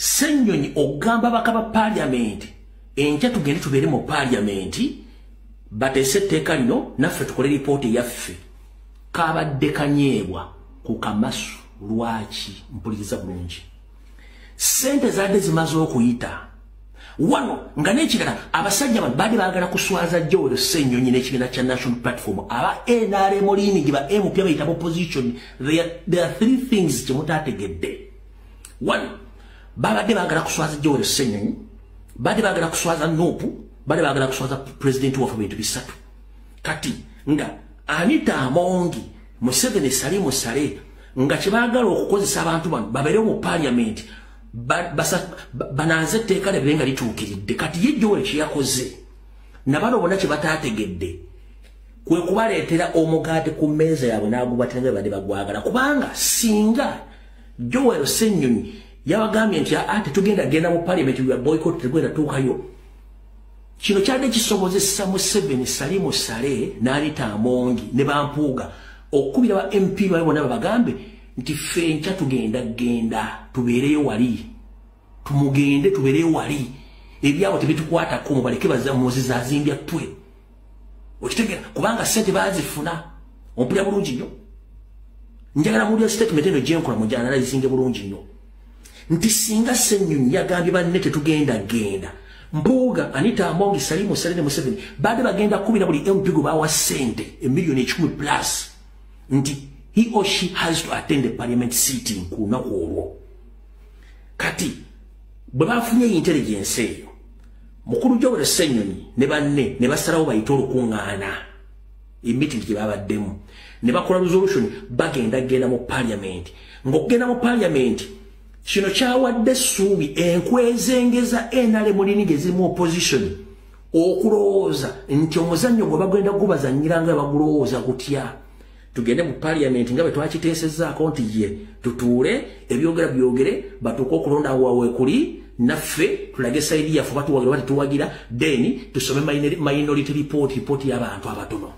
Ssenyonyi ogamba bakaba parliament enkya tugende tubeere mu parliament bateese etteeka lino naffe tukole ripooti yaffe kabadde kanyeebwa ku kamasu lwaki mpuliriza bulungi sente zadde zimaze okuyita wano nga n'ekirala abasajja bano baali baagala kuswaza Joel Ssenyonyi n'ekibiina kya National Platform aba NRM liini ba MP bayita opposition. There are three things kyemutaategedde. One, babadde baagala kuswaza Joel Ssenyonyi, badde baagala kuswaza Nuupu, badde baagala kuswaza president waffe bintu bisatu. Kati nga Anita Amongi Museveni sali musale nga kyebaagala okukozesa abantu bano babeere mu parliament banaze etteeka libe nga lituukiridde. Kati ye Joel kye yakoze nabano bonna kye bataategedde kwe kubaleetera omugaate ku mmeeza yaabwe n'agubatenga badde bagwagala kubanga singa Joel Ssenyonyi yabagambye nti ate tugenda genda mu parliament ya boycott tegwenda tuukayo kino kyadde kisobozesa Museveni sali musale n'Anita Amongi ne Bampuuga okubira ba MP bawe bonna babagambe nti ffe nkya tugenda tubeereyo wali tumugende tubeereyo wali ebyabo tebitukwatako mubaleke bazamuziza azimbya ttwe okitegera kubanga ssente baazifuna ompulira bulungi nnyo njagala muwulira statement eno gyenkola mujanalizinge bulungi nnyo nti singa Ssenyonyi yagambye banne tetugenda Mpuuga Anita Amongi sali musale ne Museveni badde bagenda kubira buli MP gwe bawa ssente emiliyoni 10 plus nti he or she has to attend the parliament sitting ku lunaku olwo. Kati bwe bafunye intelligence eyo mukulu Joel Ssenyonyi ne banne ne basalawo bayita olukuŋŋaana emeeting gye babaddemu ne bakola resolution bagenda mu parliament ng'okugenda mu parliament kino kyawadde essuubi enkwezengeza NRM liini geziri mu opposition okulowooza nti omuzannyo gwe bagenda gubazannyira nga bagulowooza gutya tugende mu parliament nga bwe twakiteesezzaako nti ye tutuule ebyogera byogere batuuke okulonda wawe kuli naffe tulage sayidi yaffe batuwagira bati tuwagira then tusome minority report y'abantu abatono.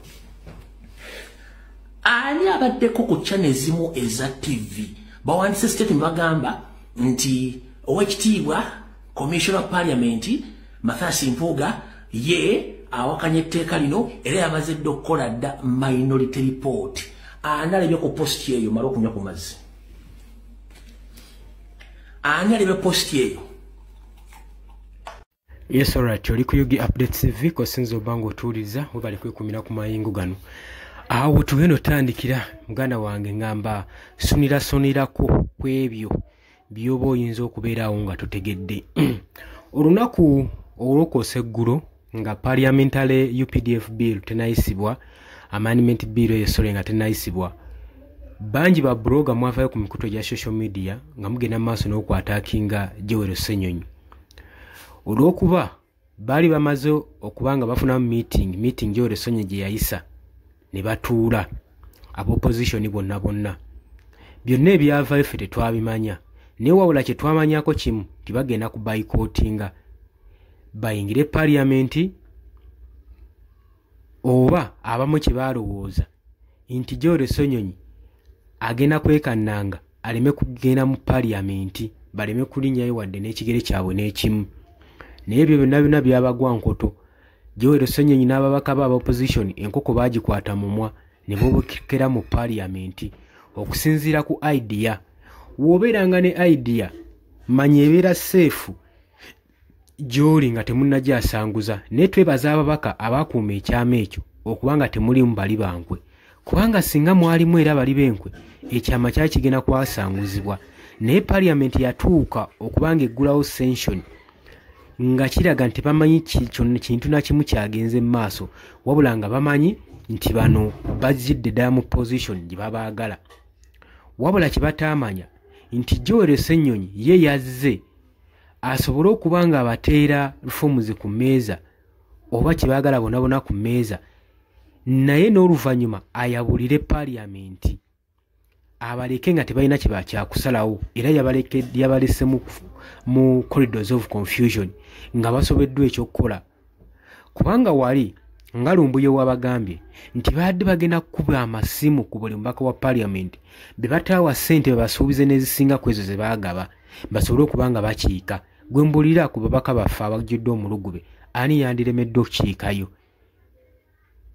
Ani abaddeko ku channel ezimu eza TV bawandise statement bagamba nti owekitiibwa commissioner of parliament Mathias Mpuuga ye awakanye etteeka lino era yamaze dde okukola dda minority report. Ani alebye ku post eyo mala okunywa ku mazzi? Ani alebye post eyo? Yes, alright. Oli ku Yugi Updates TV ko sinzo bango tuliza webali kwekumira ku mayingu gano. Awo tugenda otandikira muganda wange ngamba sonirako kwebyo byoba oyinza okubeerawo nga totegedde. Olunaku olwokose eggulo nga parliamentary UPDF bill tenayisibwa amendment bill yesole nga tenayisibwa banji ba bloga mwavayo ku mikuto gya social media nga mugenda maaso n'okwataakinga Joel Ssenyonyi olw'okuba baali bamaze okubanga bafuna meeting Joel Ssenyonyi gye yayisa ne batuula ab'opposition bonna byonna ebyavayo ffe tetwabimanya naye wabula kye twamanyako kimu tibagenda ku boycottinga bayingire parliament oba abamu kye baalowooza nti Joel Ssenyonyi agenda kwekannanga aleme kugenda mu parliament baleme kulinnyayo wadde n'ekigere kyabwe n'ekimu naye ebyo byonna byabagwa nkoto. Joel Ssenyonyi n'ababaka ba opposition enkoko baagikwata mumwa ne bobekera mu parliament okusinziira ku idea wobeeranga ne idea manya ebeera safe gy'oli nga temunnagyasanguza naye twebaza ababaka abakuuma ekyama ekyo okubanga temulimu bali bankwe kubanga singa mwalimu era bali benkwe ekyama kyali kigenda kwasanguzibwa naye parliament yatuuka okubanga eggulawo sanction nga kiraga nti bamanyi kintu nakimu kyagenze mu maaso wabula nga bamanyi nti bano bazidde ddala mu position gye babaagala wabula kye bataamanya nti Joel Ssenyonyi ye yazze asobole okuba nga abateera reforms ku mmeeza oba kye baagala bonna ku mmeeza naye n'oluvannyuma ayabulire parliament abaleke nga tebalina kye bakyakusalawo era yabalese mu corridors of confusion nga basobeddwa ekyokukola kubanga wali nga Lumbuye wabagambye nti badde bagenda kukuba amasimu ku buli mubaka wa parliament be bataawa ssente bebasuubize n'ezisinga ku ezo ze baagaba basobole okubanga bakiika. Gwe mbulira ku babaka baffe abajjudde omulugube ani yandiremedde okukiikayo.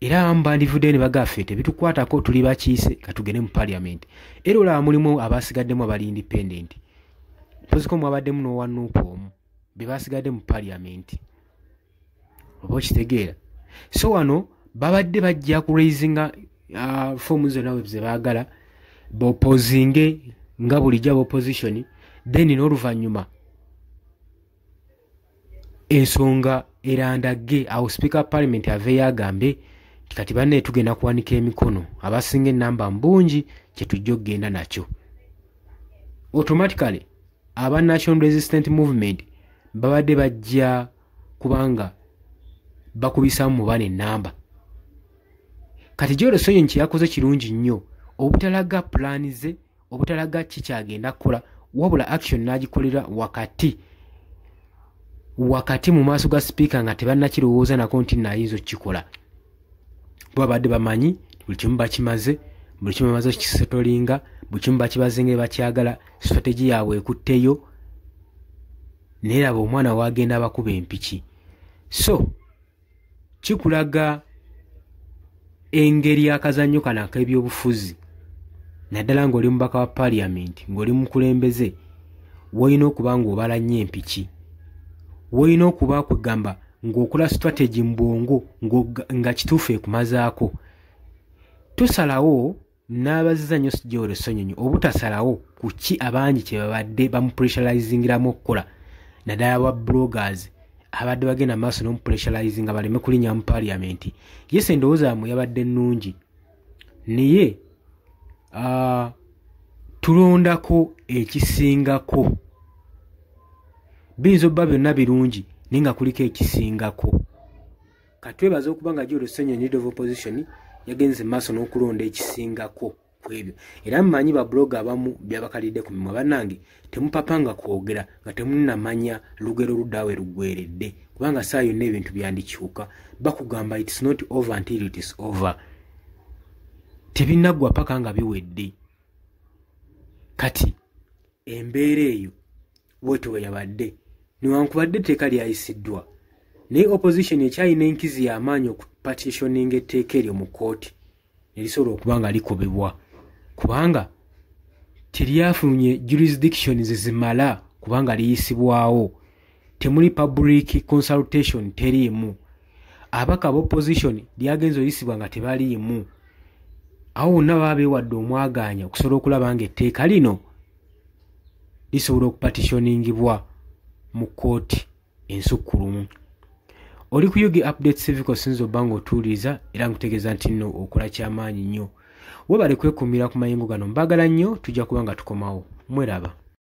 Era mbandivudde ne bagaffe tebitukwatako tuli bakiise katugende mu parliament. Era olaba mulimu abasigaddemu abali independent. Poziko mwabaddemu n'owanuupu omu be basigadde mu parliament. Oba okitegeera. So wano babadde bajja ku raisinga forms zonna ze baagala bopozinge nga bulijja opposition then n'oluvannyuma ensonga erandagge awo speaker parliament aveeyo agambe kati banne tugenda kuwanika emikono abasinga enamba mbungi kye tujja okugenda nakyo. Automatically aba National Resistant Movement babadde bajja kubanga bakubisamu mu bane enamba. Kati Joel Sonyonyi kyakoze kirungi nnyo obutalaga plan ze obutalaga kikyagenda kukola wabula action n'agikolera wakati mu maaso ga speaker nga tebannakirowooza nako nti nayinza okukikola. Babadde bamanyi buli kimu bakimaze, buli kimu bamaze okisetolinga, buli kimu bakibaze nga bakyagala, strategy yaabwe ekutteyo neeraba omwana wagenda abakuba empiki. So kikulaga engeri akazannyo kano ak'ebyobufuzi naddala ng'oli mubaka wa parliament ng'oli mukulembeze woyina okuba ng'obala nnyo empiki, woyina okuba kugamba ng'okola strategy mu bwongo nga kituufu ekumazaako. Tosalawo n'abaziza nnyo Joel Sonyonyi obutasalawo ku ki abangi kye babadde bamupressurizingiramu okukola naddala wa bloggers abadde bagenda maaso n'omupressurizinga baleme kulinnya mu parliament. Yes, endowooza yamwe yabadde nnungi naye tulondako ekisingako. Biyinza obba byonna birungi naye nga kuliko ekisingako. Katwebaza okuba nga Joel Sonyonyi leader of opposition yagenze maaso n'okulonda ekisingako ku ebyo. Era mmanyi babloga abamu byabakalidde ku mimwa bannange temupapanga kwogera nga temunnamanya lugero luddawe luggweredde kubanga saa yonna ebintu byandikyuka. Bakugamba it's not over until it is over. Tebinaggwa paka nga biwedde. Kati embeera eyo bwetyo bwe yabadde newankubadde etteeka lyayisiddwa naye opposition ekyalina enkizi y'amaanyi okupatitioninga etteeka eryo mu kooti ne lisobola okuba nga likobebwa kubanga teryafunye jurisdictions zimala kubanga liyisibwawo. Temuli public consultation teriimu. Abaka b'opposition lyagenza oyisibwa nga tebaliimu. Awo bonna baba beewadde omwagaanya okusobola okulaba nga etteeka lino lisobola okupatitioningibwa mu kooti ensukkulumu. Oli ku Yugi Update Civic osinza obba ng'otuuliza era nkutegeeza nti nno okola kyamaanyi nnyo. Webale kwekuumira ku mayengo gano mbaagala nnyo tujja kuba nga tukomawo. Mweraba.